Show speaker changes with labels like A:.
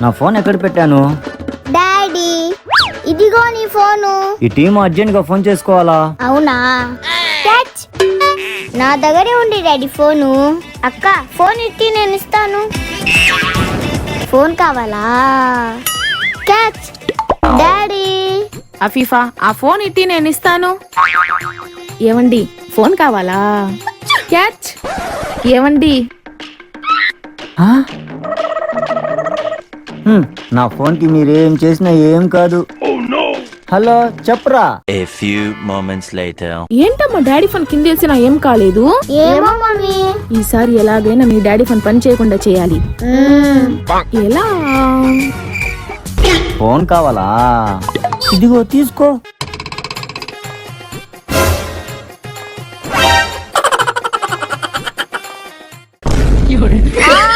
A: నా ఫోన్ ఎక్కడ పెట్టాను?
B: డాడీ ఇదిగో నీ ఫోను.
A: ఈ టీం అర్జెంట్ గా ఫోన్ చేసుకోవాలా?
B: అవునా? క్యాచ్. నా దగ్గరే ఉంది డాడీ ఫోను. అక్క ఫోన్ ఇట్టి నేను ఇస్తాను. ఫోన్ కావాలా? క్యాచ్. డాడీ
C: అఫీఫా ఆ ఫోన్ ఇట్టి నేను ఇస్తాను. ఏవండి ఫోన్ కావాలా? క్యాచ్. ఏవండి
A: ఆ? నా ఫోన్ కి మీరేం చేసినా ఏం కాదు. హలో చెప్పరా.
D: A few moments later.
C: ఏంటమ్మా డాడీ ఫోన్ కిందేసిన ఏం కాలేదు?
B: ఏమో మమ్మీ.
C: ఈసారి ఎలాగైనా మీ డాడీ ఫోన్ పని చేయకుండా చేయాలి. ఎలా?
A: ఫోన్ కావాలా? ఇదిగో తీసుకో.
B: ఆ